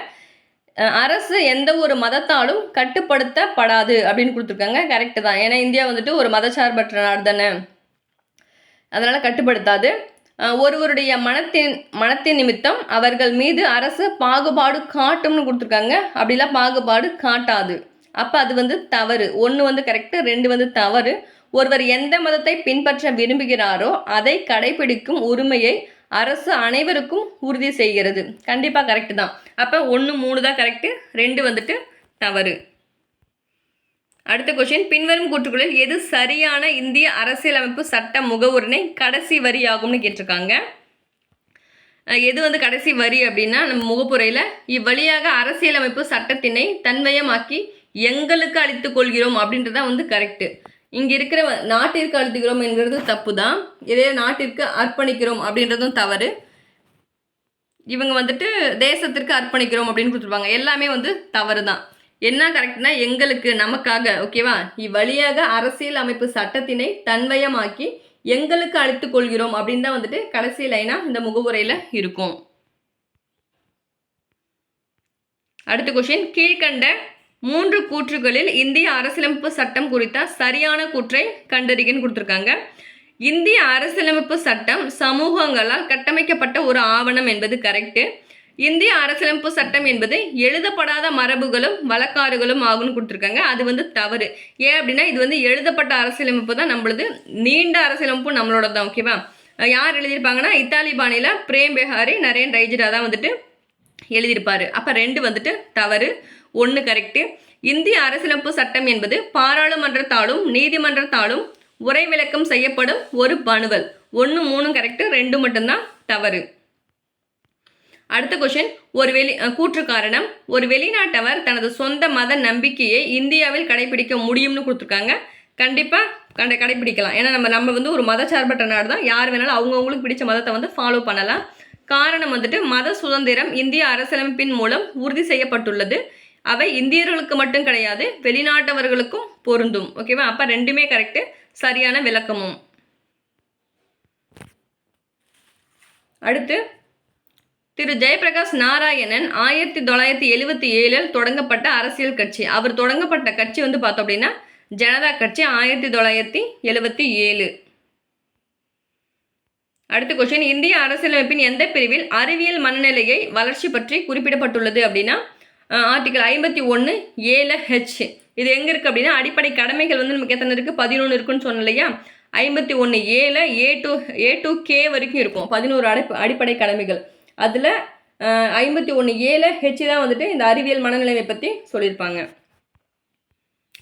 அரசு எந்த ஒரு மதத்தாலும் கட்டுப்படுத்தப்படாது அப்படின்னு கொடுத்துருக்காங்க. கரெக்டு தான், ஏன்னா இந்தியா வந்துட்டு ஒரு மதச்சார்பற்ற நாடு தானே, அதனால் கட்டுப்படுத்தாது. ஒருவருடைய மனத்தின் நிமித்தம் அவர்கள் மீது அரசு பாகுபாடு காட்டும்னு கொடுத்துருக்காங்க, அப்படிலாம் பாகுபாடு காட்டாது. அப்போ அது வந்து தவறு. 1 வந்து கரெக்டு, 2 வந்து தவறு. ஒருவர் எந்த மதத்தை பின்பற்ற விரும்புகிறாரோ அதை கடைபிடிக்கும் உரிமையை அரசு அனைவருக்கும் உறுதி செய்கிறது. கண்டிப்பாக கரெக்டு தான். அப்போ 1, 3 தான் கரெக்டு, 2 வந்துட்டு தவறு. அடுத்த கொஸ்டின், பின்வரும் கூற்றுகளில் எது சரியான இந்திய அரசியலமைப்பு சட்ட முகவுரினை கடைசி வரி ஆகும்னு கேட்டிருக்காங்க. எது வந்து கடைசி வரி அப்படின்னா நம்ம முகப்புரையில் இவ்வழியாக அரசியலமைப்பு சட்டத்தினை தன்வயமாக்கி எங்களுக்கு அளித்துக் கொள்கிறோம் அப்படின்றதான் வந்து கரெக்டு. இங்கே இருக்கிற நாட்டிற்கு அளித்துக்கிறோம் என்கிறது தப்பு தான், இதே நாட்டிற்கு அர்ப்பணிக்கிறோம் அப்படின்றதும் தவறு. இவங்க வந்துட்டு தேசத்திற்கு அர்ப்பணிக்கிறோம் அப்படின்னு கொடுத்துருப்பாங்க, எல்லாமே வந்து தவறு தான். என்ன கரெக்ட்னா எங்களுக்கு, நமக்காக, ஓகேவா? இவ்வழியாக அரசியல் அமைப்பு சட்டத்தினை தன்வயமாக்கி எங்களுக்கு அளித்துக் கொள்கிறோம் அப்படின்னு தான் வந்துட்டு கடைசி லைனா இந்த முகவுரையில் இருக்கும். அடுத்த கொஸ்டின், கீழ்கண்ட 3 கூற்றுகளில் இந்திய அரசியலமைப்பு சட்டம் குறித்த சரியான கூற்றை கண்டறிகன்னு கொடுத்துருக்காங்க. இந்திய அரசியலமைப்பு சட்டம் சமூகங்களால் கட்டமைக்கப்பட்ட ஒரு ஆவணம் என்பது கரெக்டு. இந்திய அரசியலமைப்பு சட்டம் என்பது எழுதப்படாத மரபுகளும் வழக்காறுகளும் ஆகும்னு கொடுத்துருக்காங்க. அது வந்து தவறு. ஏன் அப்படின்னா இது வந்து எழுதப்பட்ட அரசியலமைப்பு தான் நம்மளது, நீண்ட அரசியலமைப்பு நம்மளோட தான், ஓகேவா? யார் எழுதியிருப்பாங்கன்னா இத்தாலி பாணியில் பிரேம் பெஹாரி நரேன் ரைஜிரா தான் வந்துட்டு எழுதியிருப்பார். அப்போ 2 வந்துட்டு தவறு, 1 கரெக்டு. இந்திய அரசியலமைப்பு சட்டம் என்பது பாராளுமன்றத்தாலும் நீதிமன்றத்தாலும் உரை விளக்கம் செய்யப்படும் ஒரு பணுவல். 1, 3 கரெக்டு, 2 மட்டும்தான் தவறு. அடுத்த கொஸ்டின், கூற்று காரணம், ஒரு வெளிநாட்டவர் தனது சொந்த மத நம்பிக்கையை இந்தியாவில் கடைபிடிக்க முடியும்னு கொடுத்துருக்காங்க. கண்டிப்பாக கடைபிடிக்கலாம். ஏன்னா நம்ம வந்து ஒரு மதச்சார்பற்ற நாடு தான். யார் வேணாலும் அவங்கவுங்களுக்கு பிடிச்ச மதத்தை வந்து ஃபாலோ பண்ணலாம். காரணம் வந்துட்டு மத சுதந்திரம் இந்திய அரசியலமைப்பின் மூலம் உறுதி செய்யப்பட்டுள்ளது. அவை இந்தியர்களுக்கு மட்டும் கிடையாது, வெளிநாட்டவர்களுக்கும் பொருந்தும், ஓகேவா? அப்போ 2மே கரெக்டு, சரியான விளக்கமும். அடுத்து, திரு ஜெயபிரகாஷ் நாராயணன் 1977 தொடங்கப்பட்ட அரசியல் கட்சி. அவர் தொடங்கப்பட்ட கட்சி வந்து பார்த்தோம் அப்படின்னா ஜனதா கட்சி, 1977. அடுத்த கொஸ்டின், இந்திய அரசியலமைப்பின் எந்த பிரிவில் அறிவியல் மனநிலையை வளர்ச்சி பற்றி குறிப்பிடப்பட்டுள்ளது அப்படின்னா ஆர்டிகல் 51(7)H. இது எங்கே இருக்குது அப்படின்னா அடிப்படை கடமைகள் வந்து நமக்கு எத்தனை இருக்குது? 11 இருக்குன்னு சொன்னோம் இல்லையா? 51(7) A to K வரைக்கும் இருக்கும், 11 அடிப்படை கடமைகள். அதில் 51(7)H தான் வந்துட்டு இந்த அறிவியல் மனநிலையை பற்றி சொல்லியிருப்பாங்க.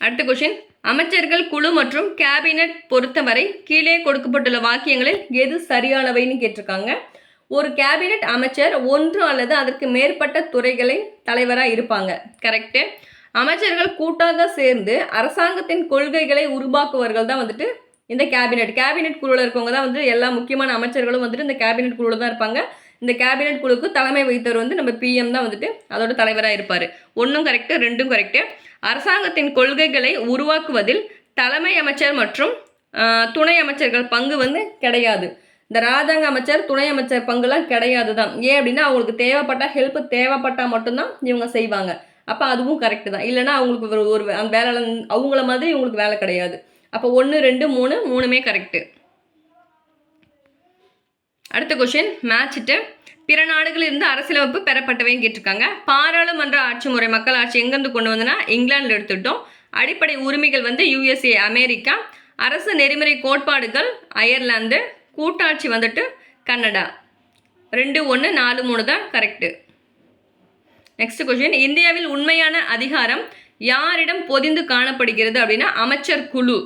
அடுத்த கொஸ்டின், அமைச்சர்கள் குழு மற்றும் கேபினட் பொறுத்தவரை கீழே கொடுக்கப்பட்டுள்ள வாக்கியங்களில் எது சரியானவைன்னு கேட்டிருக்காங்க. ஒரு கேபினட் அமைச்சர் 1 அல்லது அதற்கு மேற்பட்ட துறைகளின் தலைவராக இருப்பாங்க, கரெக்டு. அமைச்சர்கள் கூட்டாக சேர்ந்து அரசாங்கத்தின் கொள்கைகளை உருவாக்குவர்கள் தான் வந்துட்டு இந்த கேபினட் குழுவில் இருக்கவங்க தான் வந்து எல்லா முக்கியமான அமைச்சர்களும் வந்துட்டு இந்த கேபினட் குழுவில் தான் இருப்பாங்க. இந்த கேபினட் குழுக்கு தலைமை வைத்தவர் வந்து நம்ம PM தான் வந்துட்டு அதோட தலைவராக இருப்பார். 1 கரெக்டு, 2 கரெக்டு. அரசாங்கத்தின் கொள்கைகளை உருவாக்குவதில் தலைமை அமைச்சர் மற்றும் துணை அமைச்சர்கள் பங்கு வந்து கிடையாது. இந்த ராஜாங்க அமைச்சர் துணை அமைச்சர் பங்குலாம் கிடையாது தான். ஏன் அப்படின்னா அவங்களுக்கு ஹெல்ப் தேவைப்பட்டால் மட்டும்தான் இவங்க செய்வாங்க. அப்போ அதுவும் கரெக்டு தான். இல்லைன்னா அவங்களுக்கு ஒரு அந்த வேலை அவங்கள மாதிரி இவங்களுக்கு வேலை கிடையாது. அப்போ 1, 2, 3 3மே கரெக்டு. அடுத்த கொஸ்டின், மேட்சிட்டு பிற நாடுகளில் இருந்து அரசியலமைப்பு பெறப்பட்டவைன்னு கேட்டிருக்காங்க. பாராளுமன்ற ஆட்சி முறை மக்கள் ஆட்சி எங்கேருந்து கொண்டு வந்தனா இங்கிலாந்து எடுத்துட்டோம். அடிப்படை உரிமைகள் வந்து USA அமெரிக்கா. அரசு நெறிமுறை கோட்பாடுகள் அயர்லாந்து. கூட்டாட்சி வந்துட்டு கனடா. 2, 1, 4, 3 தான் கரெக்டு. நெக்ஸ்ட் கொஸ்டின், இந்தியாவில் உண்மையான அதிகாரம் யாரிடம் பொதிந்து காணப்படுகிறது அப்படின்னா அமைச்சர் குழு.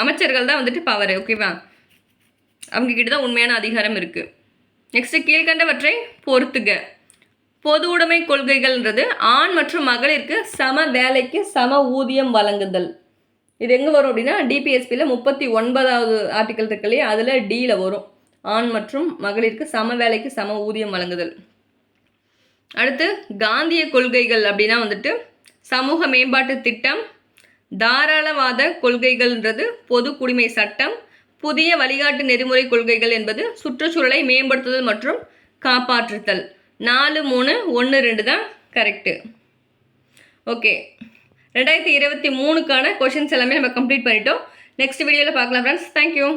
அமைச்சர்கள் தான் வந்துட்டு பவர், ஓகேவா? அவங்க கிட்ட தான் உண்மையான அதிகாரம் இருக்குது. நெக்ஸ்ட், கீழ்கண்டவற்றை பொறுத்துக. பொது உடைமை கொள்கைகள்ன்றது ஆண் மற்றும் மகளிருக்கு சம வேலைக்கு சம ஊதியம் வழங்குதல். இது எங்கே வரும் அப்படின்னா DPSPயில் 39வது ஆர்டிக்கல் இருக்கு இல்லையா, அதில் Dயில் வரும். ஆண் மற்றும் மகளிருக்கு சம வேலைக்கு சம ஊதியம் வழங்குதல். அடுத்து, காந்திய கொள்கைகள் அப்படின்னா வந்துட்டு சமூக மேம்பாட்டு திட்டம். தாராளவாத கொள்கைகள்ன்றது பொது குடிமை சட்டம். புதிய வழிகாட்டு நெறிமுறை கொள்கைகள் என்பது சுற்றுச்சூழலை மேம்படுத்துதல் மற்றும் காப்பாற்றுதல். 4, 3, 1, 2 தான் கரெக்டு. ஓகே, 2023க்கான கொஷின்ஸ் எல்லாமே நம்ம கம்ப்ளீட் பண்ணிட்டோம். நெக்ஸ்ட் வீடியோவில் பார்க்கலாம் ஃப்ரெண்ட்ஸ். தேங்க்யூ.